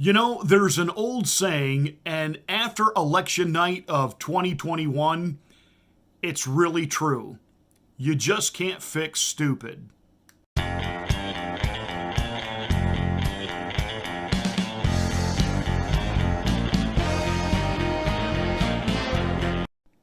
You know, there's an old saying, and after election night of 2021, it's really true. You just can't fix stupid.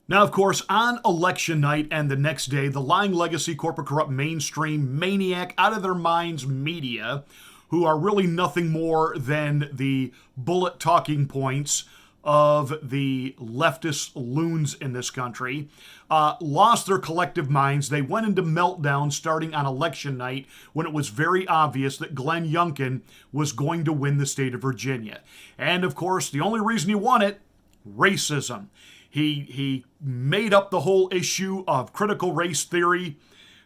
Now, of course, on election night and the next day, the lying legacy, corporate corrupt, mainstream, maniac, out of their minds media, who are really nothing more than the bullet talking points of the leftist loons in this country, lost their collective minds. They went into meltdown starting on election night when it was very obvious that Glenn Youngkin was going to win the state of Virginia. And, of course, the only reason he won it, racism. He made up the whole issue of critical race theory.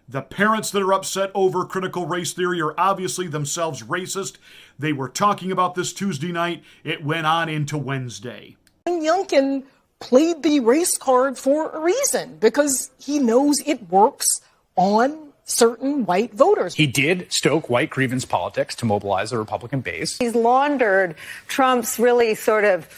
The parents that are upset over critical race theory are obviously themselves racist. They were talking about this Tuesday night. It went on into Wednesday. Youngkin played the race card for a reason, because he knows it works on certain white voters. He did stoke white grievance politics to mobilize the Republican base. He's laundered Trump's really sort of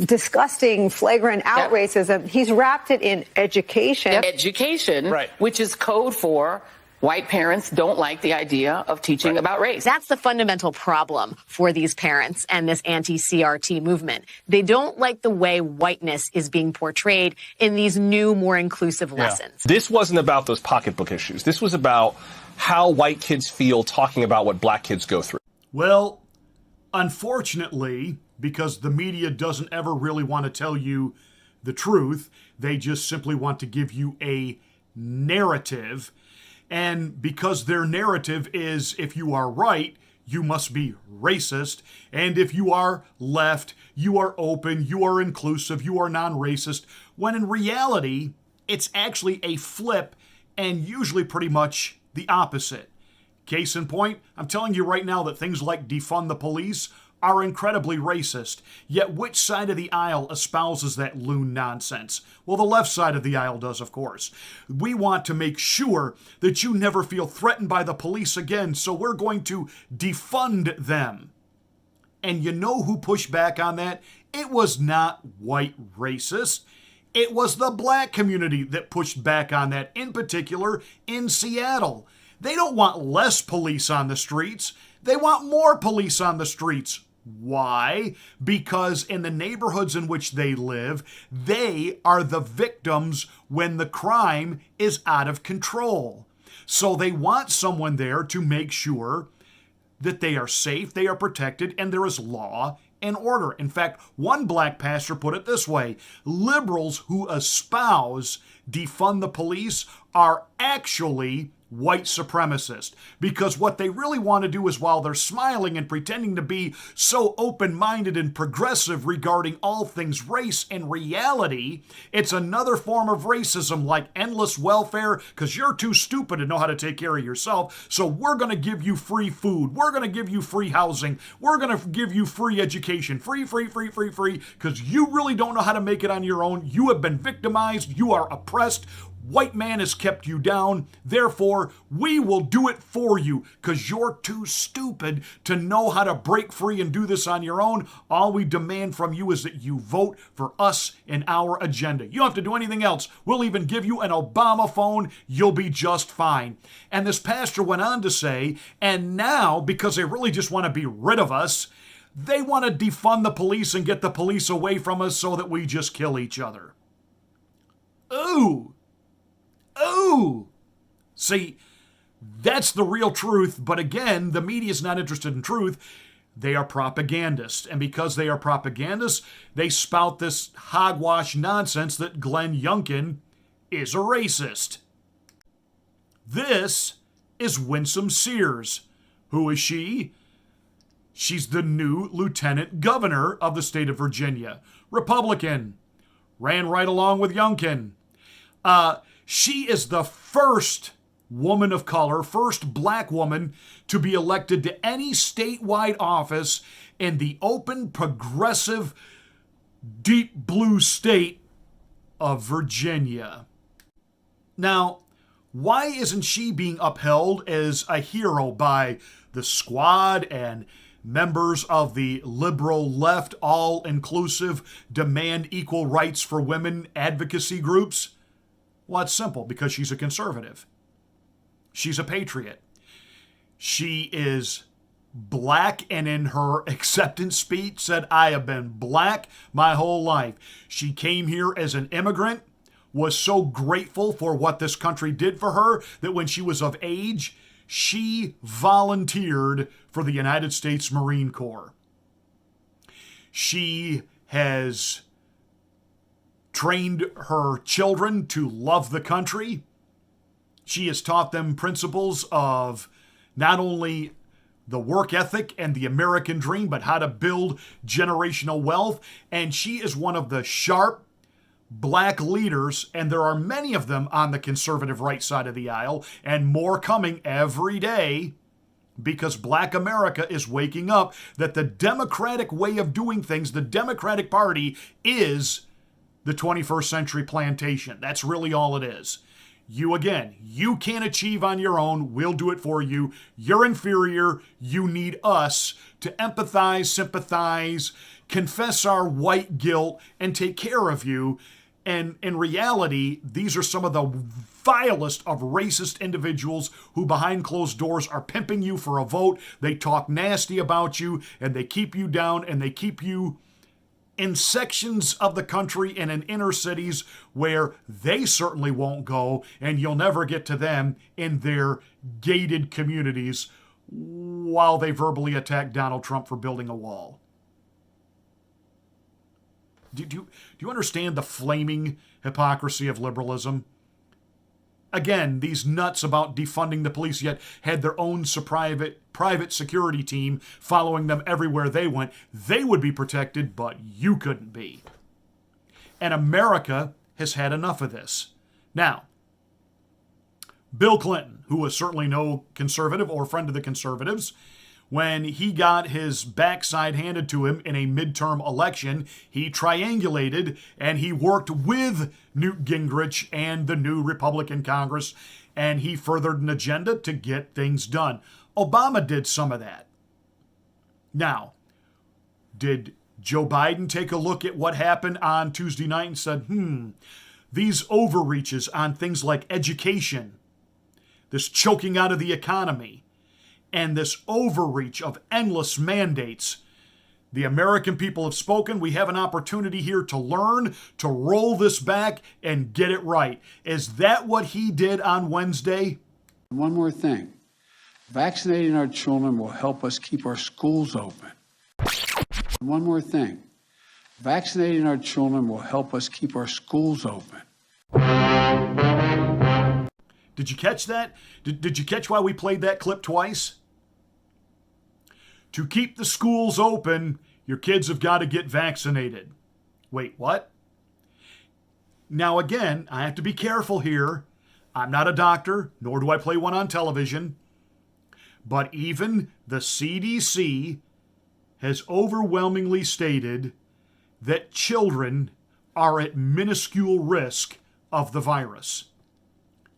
disgusting, flagrant out racism. He's wrapped it in education. Education, right, which is code for white parents don't like the idea of teaching about race. That's the fundamental problem for these parents and this anti-CRT movement. They don't like the way whiteness is being portrayed in these new, more inclusive lessons. This wasn't about those pocketbook issues. This was about how white kids feel talking about what black kids go through. Well, unfortunately, because the media doesn't ever really want to tell you the truth, they just simply want to give you a narrative. And because their narrative is, if you are right, you must be racist. And if you are left, you are open, you are inclusive, you are non-racist. When in reality, it's actually a flip and usually pretty much the opposite. Case in point, I'm telling you right now that things like defund the police are incredibly racist. Yet which side of the aisle espouses that loon nonsense? Well, the left side of the aisle does, of course. We want to make sure that you never feel threatened by the police again, so we're going to defund them. And you know who pushed back on that? It was not white racists. It was the black community that pushed back on that, in particular in Seattle. They don't want less police on the streets. They want more police on the streets. Why? Because in the neighborhoods in which they live, they are the victims when the crime is out of control. So they want someone there to make sure that they are safe, they are protected, and there is law and order. In fact, one black pastor put it this way: liberals who espouse defund the police are actually white supremacist, because what they really want to do is, while they're smiling and pretending to be so open-minded and progressive regarding all things race, in reality, it's another form of racism, like endless welfare, because you're too stupid to know how to take care of yourself, so we're going to give you free food, we're going to give you free housing, we're going to give you free education, free, because you really don't know how to make it on your own. You have been victimized, you are oppressed, white man has kept you down, therefore we will do it for you because you're too stupid to know how to break free and do this on your own. All we demand from you is that you vote for us and our agenda. You don't have to do anything else. We'll even give you an Obama phone. You'll be just fine. And this pastor went on to say, and now, because they really just want to be rid of us, they want to defund the police and get the police away from us so that we just kill each other. Ooh. See, that's the real truth, but again, the media is not interested in truth. They are propagandists, and because they are propagandists, they spout this hogwash nonsense that Glenn Youngkin is a racist. This is Winnie Sears. Who is she? She's the new lieutenant governor of the state of Virginia. Republican. Ran right along with Youngkin. She is the first woman of color, first black woman to be elected to any statewide office in the open, progressive, deep blue state of Virginia. Now, why isn't she being upheld as a hero by the Squad and members of the liberal left, all-inclusive, demand equal rights for women advocacy groups? Well, it's simple, because she's a conservative. She's a patriot. She is black, and in her acceptance speech said, I have been black my whole life. She came here as an immigrant, was so grateful for what this country did for her that when she was of age, she volunteered for the United States Marine Corps. She has trained her children to love the country. She has taught them principles of not only the work ethic and the American dream, but how to build generational wealth. And she is one of the sharp black leaders, and there are many of them on the conservative right side of the aisle, and more coming every day, because black America is waking up that the Democratic way of doing things, the Democratic Party, is the 21st century plantation. That's really all it is. You can't achieve on your own. We'll do it for you. You're inferior. You need us to empathize, sympathize, confess our white guilt, and take care of you. And in reality, these are some of the vilest of racist individuals who behind closed doors are pimping you for a vote. They talk nasty about you, and they keep you down, and they keep you in sections of the country and in inner cities where they certainly won't go, and you'll never get to them in their gated communities while they verbally attack Donald Trump for building a wall. Do you understand the flaming hypocrisy of liberalism? Again, these nuts about defunding the police yet had their own private security team following them everywhere they went. They would be protected, but you couldn't be. And America has had enough of this. Now, Bill Clinton, who was certainly no conservative or friend of the conservatives, when he got his backside handed to him in a midterm election, he triangulated and he worked with Newt Gingrich and the new Republican Congress, and he furthered an agenda to get things done. Obama did some of that. Now, did Joe Biden take a look at what happened on Tuesday night and said, these overreaches on things like education, this choking out of the economy, and this overreach of endless mandates, the American people have spoken. We have an opportunity here to learn, to roll this back and get it right. Is that what he did on Wednesday? One more thing. Vaccinating our children will help us keep our schools open. One more thing. Vaccinating our children will help us keep our schools open. Did you catch that? Did you catch why we played that clip twice? To keep the schools open, your kids have got to get vaccinated. Wait, what? Now again, I have to be careful here. I'm not a doctor, nor do I play one on television. But even the CDC has overwhelmingly stated that children are at minuscule risk of the virus.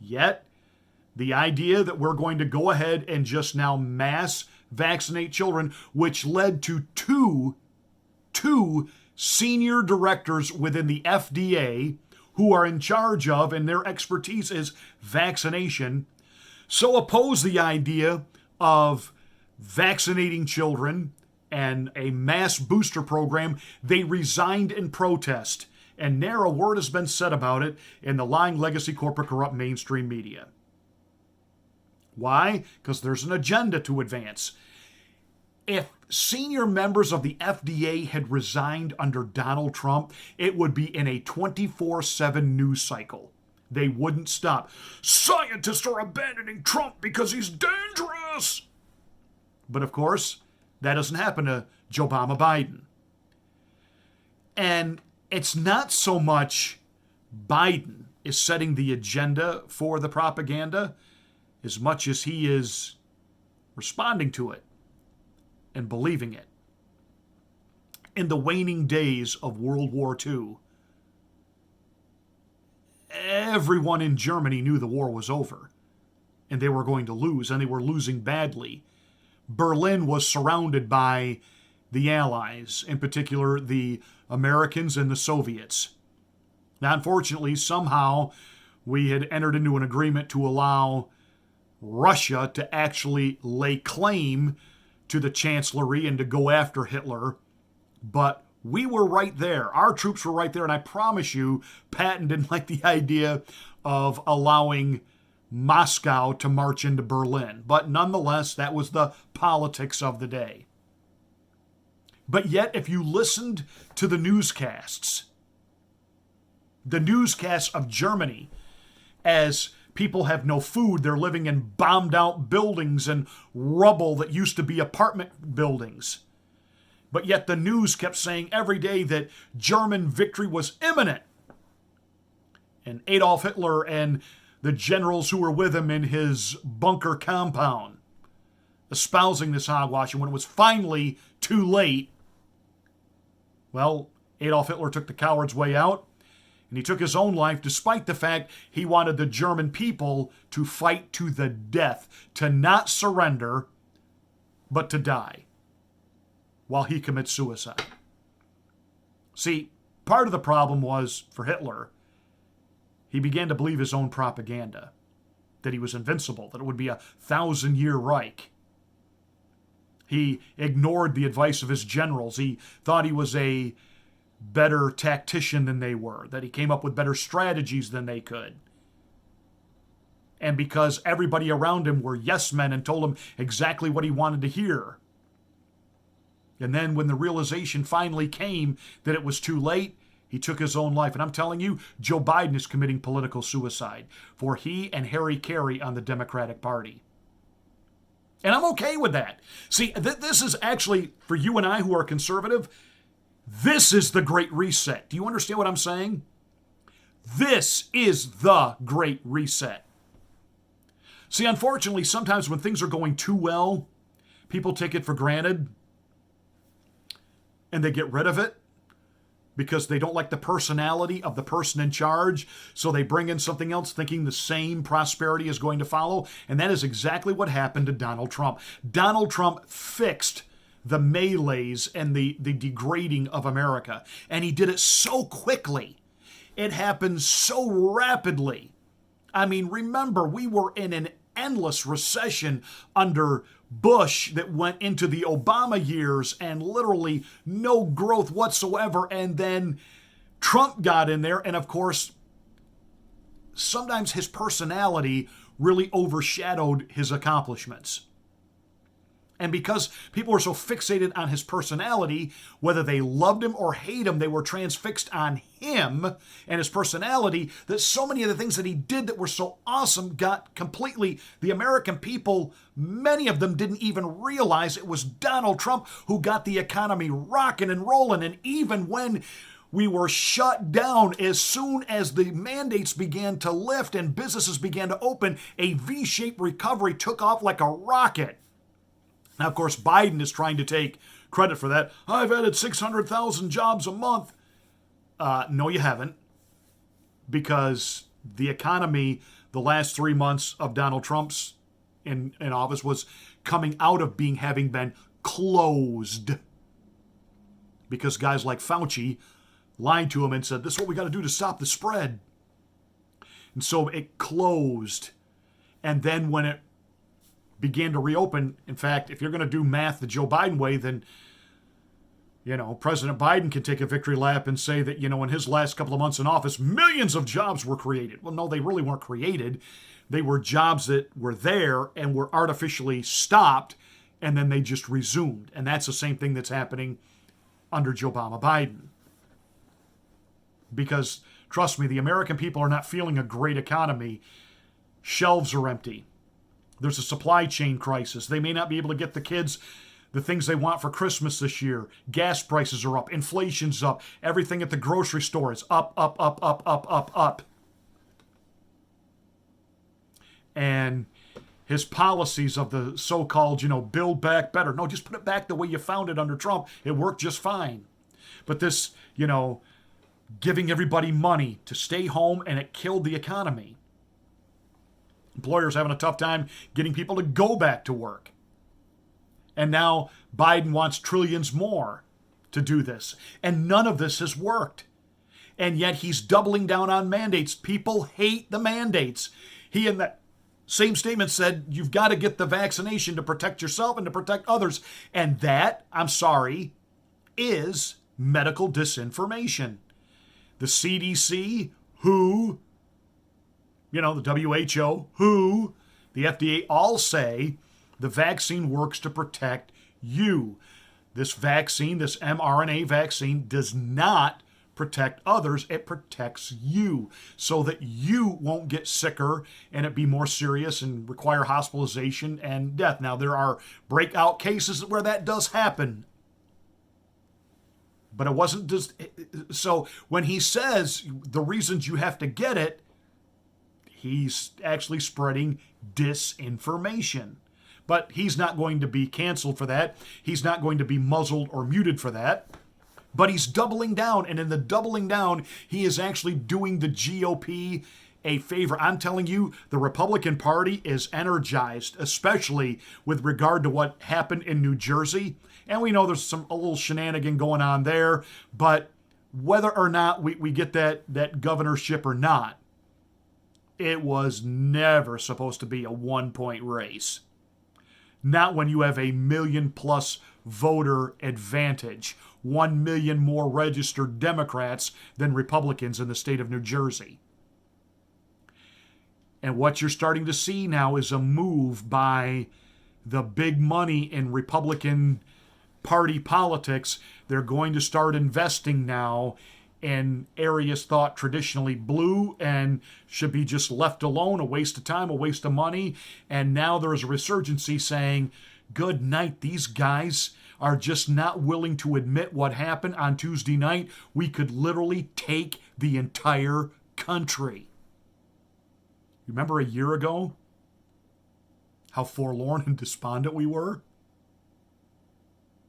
Yet, the idea that we're going to go ahead and just now mass vaccinate children, which led to two senior directors within the FDA who are in charge of, and their expertise is vaccination, so oppose the idea of vaccinating children and a mass booster program, they resigned in protest. And ne'er a word has been said about it in the lying legacy corporate corrupt mainstream media. Why? Because there's an agenda to advance. If senior members of the FDA had resigned under Donald Trump, it would be in a 24/7 news cycle. They wouldn't stop. Scientists are abandoning Trump because he's dangerous. But of course, that doesn't happen to Joe Biden. And it's not so much Biden is setting the agenda for the propaganda as much as he is responding to it and believing it. In the waning days of World War II, everyone in Germany knew the war was over and they were going to lose, and they were losing badly. Berlin was surrounded by the Allies, in particular the Americans and the Soviets. Now, unfortunately, somehow we had entered into an agreement to allow Russia to actually lay claim to the Chancellery and to go after Hitler. But we were right there. Our troops were right there. And I promise you, Patton didn't like the idea of allowing Moscow to march into Berlin. But nonetheless, that was the politics of the day. But yet, if you listened to the newscasts of Germany, as people have no food, they're living in bombed out buildings and rubble that used to be apartment buildings. But yet the news kept saying every day that German victory was imminent. And Adolf Hitler and the generals who were with him in his bunker compound espousing this hogwash. And when it was finally too late, well, Adolf Hitler took the coward's way out, and he took his own life despite the fact he wanted the German people to fight to the death, to not surrender, but to die, while he commits suicide. See, part of the problem was, for Hitler, he began to believe his own propaganda, that he was invincible, that it would be a 1,000-year Reich. He ignored the advice of his generals. He thought he was a better tactician than they were, that he came up with better strategies than they could. And because everybody around him were yes men and told him exactly what he wanted to hear. And then when the realization finally came that it was too late, he took his own life. And I'm telling you, Joe Biden is committing political suicide for he and Harry Carey on the Democratic Party. And I'm okay with that. See, this is actually, for you and I who are conservative, this is the Great Reset. Do you understand what I'm saying? This is the Great Reset. See, unfortunately, sometimes when things are going too well, people take it for granted and they get rid of it because they don't like the personality of the person in charge, so they bring in something else thinking the same prosperity is going to follow, and that is exactly what happened to Donald Trump. Donald Trump fixed the melees and the degrading of America, and he did it so quickly. It happened so rapidly. I mean, remember, we were in an endless recession under Bush that went into the Obama years and literally no growth whatsoever. And then Trump got in there. And of course, sometimes his personality really overshadowed his accomplishments. And because people were so fixated on his personality, whether they loved him or hate him, they were transfixed on him and his personality, that so many of the things that he did that were so awesome got completely, the American people, many of them didn't even realize it was Donald Trump who got the economy rocking and rolling. And even when we were shut down, as soon as the mandates began to lift and businesses began to open, a V-shaped recovery took off like a rocket. Now, of course, Biden is trying to take credit for that. I've added 600,000 jobs a month. No, you haven't. Because the economy, the last 3 months of Donald Trump's in office was coming out of having been closed. Because guys like Fauci lied to him and said, this is what we got to do to stop the spread. And so it closed. And then when it began to reopen. In fact, if you're going to do math the Joe Biden way, then, President Biden can take a victory lap and say that, in his last couple of months in office, millions of jobs were created. Well, no, they really weren't created. They were jobs that were there and were artificially stopped, and then they just resumed. And that's the same thing that's happening under Joe Biden. Because, trust me, the American people are not feeling a great economy. Shelves are empty. There's a supply chain crisis. They may not be able to get the kids the things they want for Christmas this year. Gas prices are up. Inflation's up. Everything at the grocery store is up, up, up, up, up, up, up. And his policies of the so-called, build back better. No, just put it back the way you found it under Trump. It worked just fine. But this, giving everybody money to stay home, and it killed the economy. Employers having a tough time getting people to go back to work. And now Biden wants trillions more to do this. And none of this has worked. And yet he's doubling down on mandates. People hate the mandates. He, in that same statement, said you've got to get the vaccination to protect yourself and to protect others. And that, I'm sorry, is medical disinformation. The CDC, WHO, the WHO, WHO, the FDA all say the vaccine works to protect you. This vaccine, this mRNA vaccine, does not protect others. It protects you so that you won't get sicker and it be more serious and require hospitalization and death. Now, there are breakout cases where that does happen. But it wasn't just... So when he says the reasons you have to get it, he's actually spreading disinformation. But he's not going to be canceled for that. He's not going to be muzzled or muted for that. But he's doubling down. And in the doubling down, he is actually doing the GOP a favor. I'm telling you, the Republican Party is energized, especially with regard to what happened in New Jersey. And we know there's a little shenanigan going on there. But whether or not we get that governorship or not, it was never supposed to be a one-point race. Not when you have a 1 million+ voter advantage. 1 million more registered Democrats than Republicans in the state of New Jersey. And what you're starting to see now is a move by the big money in Republican Party politics. They're going to start investing now in areas thought traditionally blue and should be just left alone, a waste of time, a waste of money. And now there's a resurgency saying, good night, these guys are just not willing to admit what happened on Tuesday night. We could literally take the entire country. Remember a year ago how forlorn and despondent we were?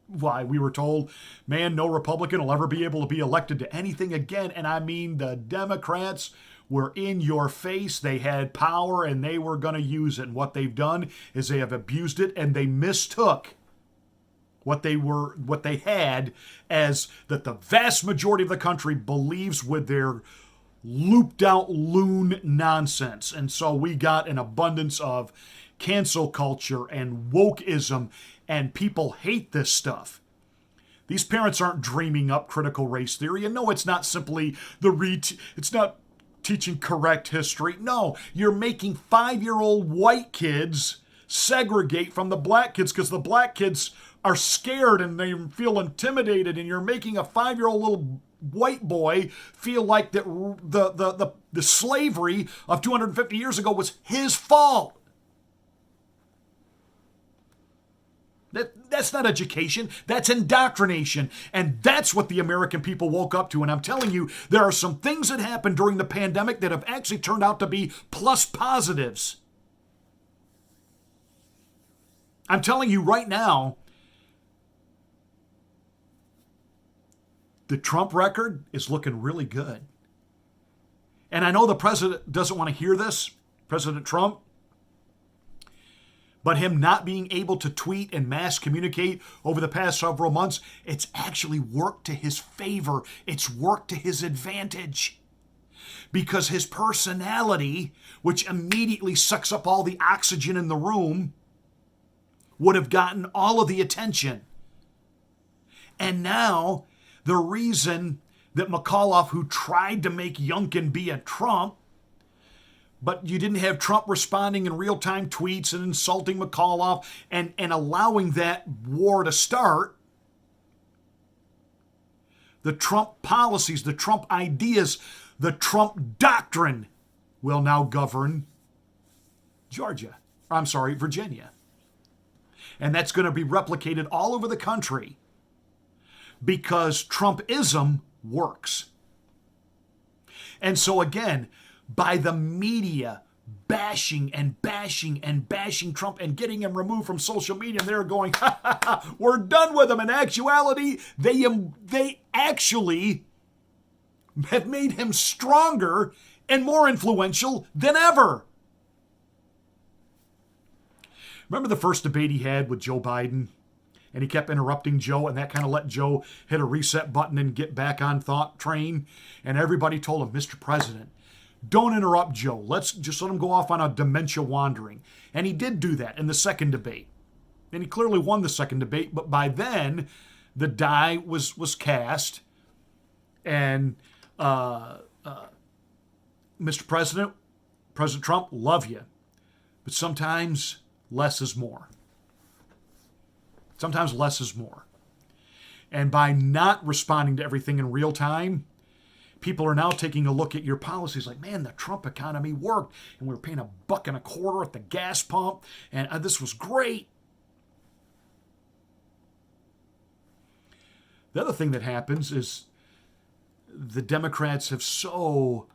Why, we were told, man, no Republican will ever be able to be elected to anything again. And I mean, the Democrats were in your face. They had power and they were going to use it. And what they've done is they have abused it and they mistook what they had as that the vast majority of the country believes with their looped out loon nonsense. And so we got an abundance of cancel culture and wokeism, and people hate this stuff. These parents aren't dreaming up critical race theory. And no, it's not simply it's not teaching correct history. No, you're making 5-year-old white kids segregate from the black kids because the black kids are scared and they feel intimidated, and you're making a 5-year-old little white boy feel like that the slavery of 250 years ago was his fault. That's not education. That's indoctrination. And that's what the American people woke up to. And I'm telling you, there are some things that happened during the pandemic that have actually turned out to be plus positives. I'm telling you right now, the Trump record is looking really good. And I know the president doesn't want to hear this, President Trump. But him not being able to tweet and mass communicate over the past several months, it's actually worked to his favor. It's worked to his advantage. Because his personality, which immediately sucks up all the oxygen in the room, would have gotten all of the attention. And now, the reason that McAuliffe, who tried to make Youngkin be a Trump, but you didn't have Trump responding in real-time tweets and insulting McAuliffe and allowing that war to start. The Trump policies, the Trump ideas, the Trump doctrine will now govern Virginia. And that's going to be replicated all over the country because Trumpism works. And so again, by the media bashing Trump and getting him removed from social media, and they're going, ha, ha, ha, we're done with him. In actuality, they actually have made him stronger and more influential than ever. Remember the first debate he had with Joe Biden And he kept interrupting Joe, and that kind of let Joe hit a reset button and get back on thought train. And everybody told him, Mr. President, don't interrupt Joe. Let's just let him go off on a dementia wandering. And he did do that in the second debate. And he clearly won the second debate, but by then the die was cast. And Mr. President, President Trump, love you. But sometimes less is more. Sometimes less is more. And by not responding to everything in real time, people are now taking a look at your policies like, man, the Trump economy worked. And we were paying $1.25 at the gas pump. And this was great. The other thing that happens is the Democrats have so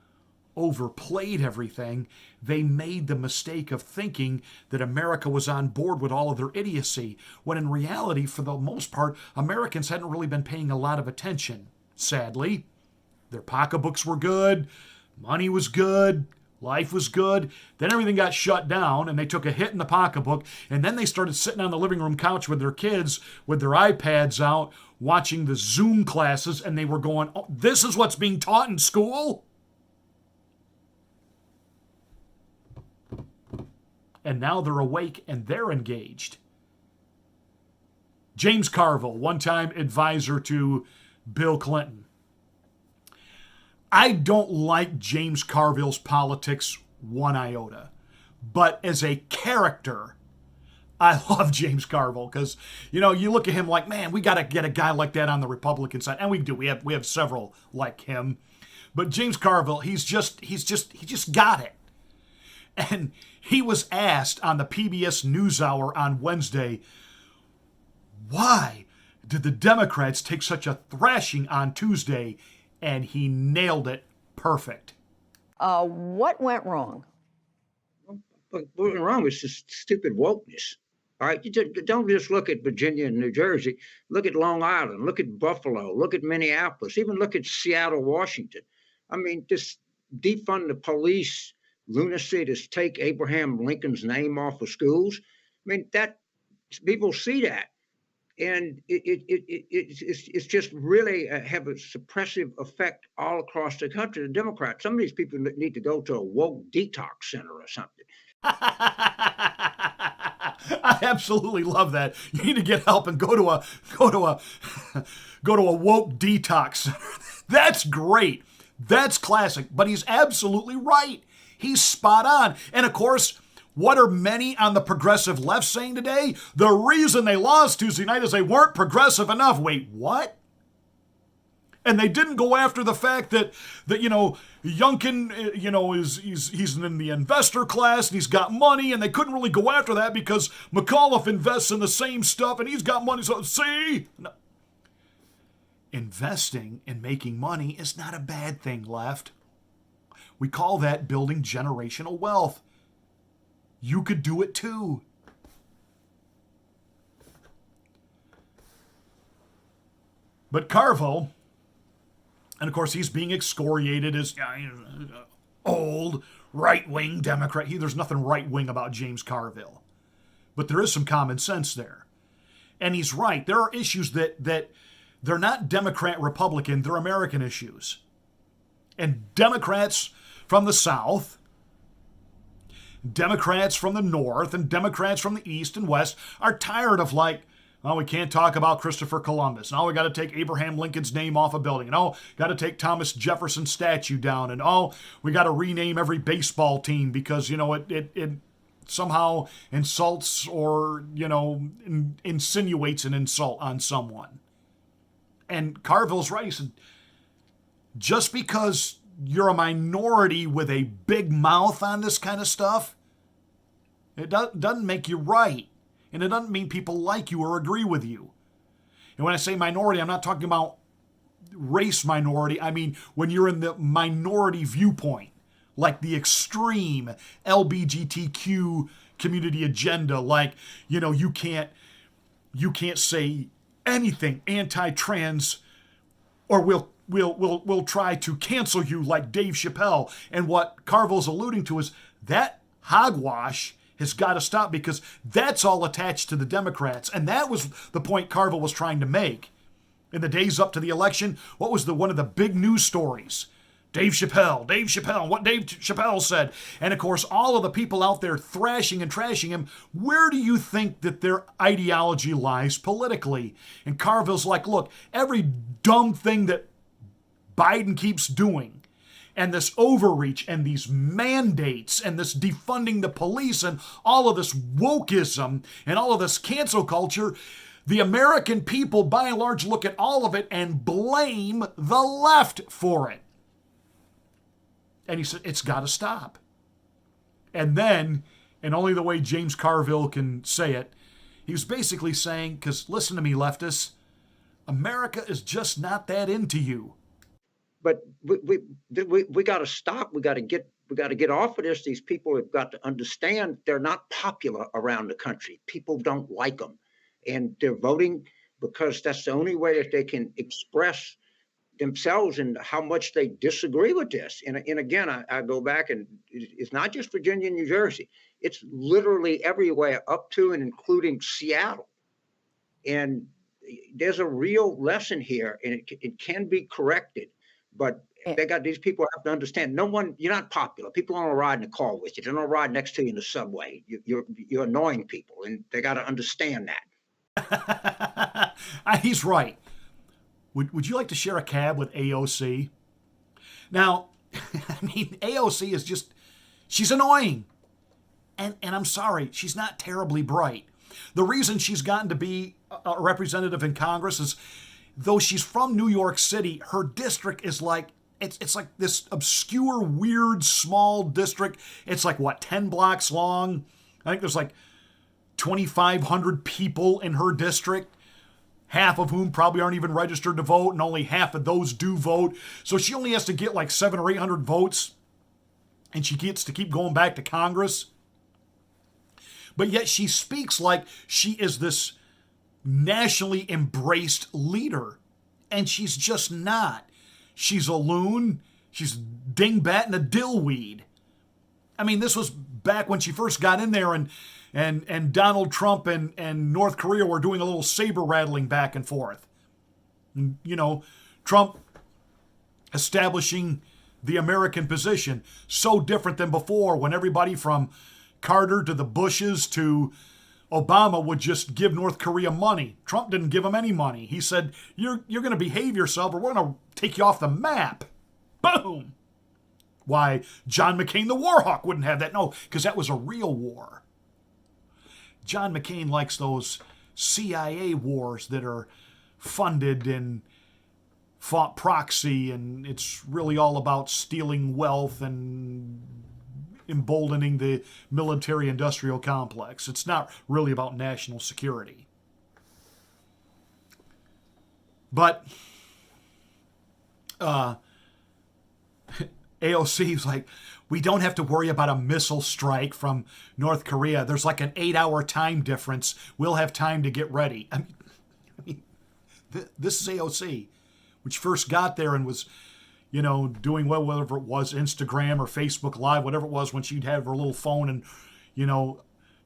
overplayed everything, they made the mistake of thinking that America was on board with all of their idiocy, when in reality, for the most part, Americans hadn't really been paying a lot of attention, sadly. Their pocketbooks were good, money was good, life was good. Then everything got shut down, and they took a hit in the pocketbook, and then they started sitting on the living room couch with their kids, with their iPads out, watching the Zoom classes, and they were going, oh, this is what's being taught in school? And now they're awake and they're engaged. James Carville, one-time advisor to Bill Clinton. I don't like James Carville's politics one iota. But as a character, I love James Carville because, you know, you look at him like, man, we got to get a guy like that on the Republican side. And we do. We have several like him. But James Carville, he just got it. And he was asked on the PBS NewsHour on Wednesday, why did the Democrats take such a thrashing on Tuesday? And he nailed it perfect. What went wrong? What went wrong was just stupid wokeness. All right, don't just look at Virginia and New Jersey. Look at Long Island. Look at Buffalo. Look at Minneapolis. Even look at Seattle, Washington. I mean, just defund the police. Lunacy to take Abraham Lincoln's name off of schools. I mean, that people see that, and it's just really have a suppressive effect all across the country. The Democrats, some of these people need to go to a woke detox center or something. I absolutely love that. You need to get help and go to a woke detox center. That's great. That's classic. But he's absolutely right. He's spot on. And of course, what are many on the progressive left saying today? The reason they lost Tuesday night is they weren't progressive enough. Wait, what? And they didn't go after the fact that you know, Youngkin, you know, he's in the investor class and he's got money, and they couldn't really go after that because McAuliffe invests in the same stuff and he's got money. So see? No. Investing and making money is not a bad thing, left. We call that building generational wealth. You could do it too. But Carville, and of course he's being excoriated as old right-wing Democrat. There's nothing right-wing about James Carville. But there is some common sense there. And he's right. There are issues that they're not Democrat-Republican, they're American issues. And Democrats from the South, Democrats from the North, and Democrats from the East and West are tired of like, oh, we can't talk about Christopher Columbus. And oh, we got to take Abraham Lincoln's name off a building. And oh, got to take Thomas Jefferson's statue down. And oh, we got to rename every baseball team because, you know, it somehow insults or, you know, insinuates an insult on someone. And Carville's right. He said, just because you're a minority with a big mouth on this kind of stuff, it doesn't make you right. And it doesn't mean people like you or agree with you. And when I say minority, I'm not talking about race minority. I mean, when you're in the minority viewpoint, like the extreme LGBTQ community agenda, like, you know, you can't say anything anti-trans or we'll try to cancel you like Dave Chappelle. And what Carville's alluding to is that hogwash has got to stop, because that's all attached to the Democrats. And that was the point Carville was trying to make. In the days up to the election, what was one of the big news stories? Dave Chappelle, what Dave Chappelle said. And of course, all of the people out there thrashing and trashing him, where do you think that their ideology lies politically? And Carville's like, look, every dumb thing that Biden keeps doing, and this overreach and these mandates and this defunding the police and all of this wokeism and all of this cancel culture, the American people, by and large, look at all of it and blame the left for it. And he said, it's got to stop. And then, and only the way James Carville can say it, he was basically saying, because listen to me, leftists, America is just not that into you. But we got to stop. We got to get off of this. These people have got to understand they're not popular around the country. People don't like them. And they're voting because that's the only way that they can express themselves and how much they disagree with this. And again, I go back, and it's not just Virginia and New Jersey. It's literally everywhere up to and including Seattle. And there's a real lesson here, and it can be corrected. But these people have to understand, you're not popular. People don't ride in a car with you. They don't ride next to you in the subway. You're annoying people, and they got to understand that. He's right. Would you like to share a cab with AOC? Now, I mean, AOC is just, she's annoying. And I'm sorry, she's not terribly bright. The reason she's gotten to be a representative in Congress is, though she's from New York City, her district is like, it's like this obscure, weird, small district. It's like, 10 blocks long? I think there's like 2,500 people in her district, half of whom probably aren't even registered to vote, and only half of those do vote. So she only has to get like 700 or 800 votes, and she gets to keep going back to Congress. But yet she speaks like she is this nationally embraced leader, and she's just not. She's a loon. She's dingbat and a dillweed. I mean, this was back when she first got in there, and Donald Trump and North Korea were doing a little saber rattling back and forth. And, Trump establishing the American position, so different than before, when everybody from Carter to the Bushes to Obama would just give North Korea money. Trump didn't give them any money. He said, you're going to behave yourself, or we're going to take you off the map. Boom. Why, John McCain, the war hawk, wouldn't have that. No, because that was a real war. John McCain likes those CIA wars that are funded and fought proxy, and it's really all about stealing wealth and emboldening the military-industrial complex. It's not really about national security. But AOC was like, we don't have to worry about a missile strike from North Korea. There's like an 8-hour time difference. We'll have time to get ready. I mean, this is AOC, when she first got there and was, doing whatever it was, Instagram or Facebook Live, whatever it was, when she'd have her little phone and,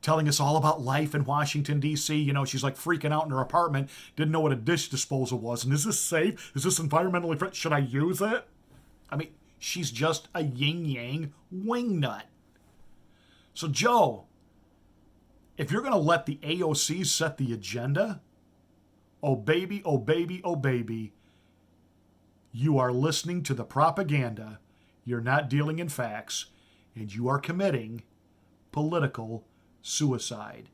telling us all about life in Washington, D.C. She's like freaking out in her apartment, didn't know what a dish disposal was. And is this safe? Is this environmentally friendly? Should I use it? I mean, she's just a yin-yang wingnut. So, Joe, if you're going to let the AOC set the agenda, oh, baby, oh, baby, oh, baby, you are listening to the propaganda, you're not dealing in facts, and you are committing political suicide.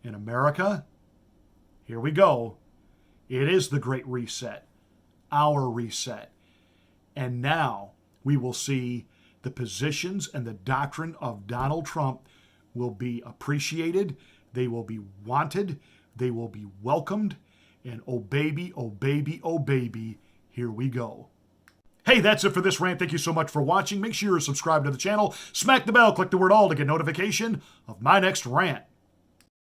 In America, here we go. It is the Great Reset, our reset. And now we will see the positions and the doctrine of Donald Trump will be appreciated, they will be wanted, they will be welcomed, and oh baby, oh baby, oh baby, here we go. Hey, that's it for this rant. Thank you so much for watching. Make sure you're subscribed to the channel. Smack the bell, click the word all to get notification of my next rant.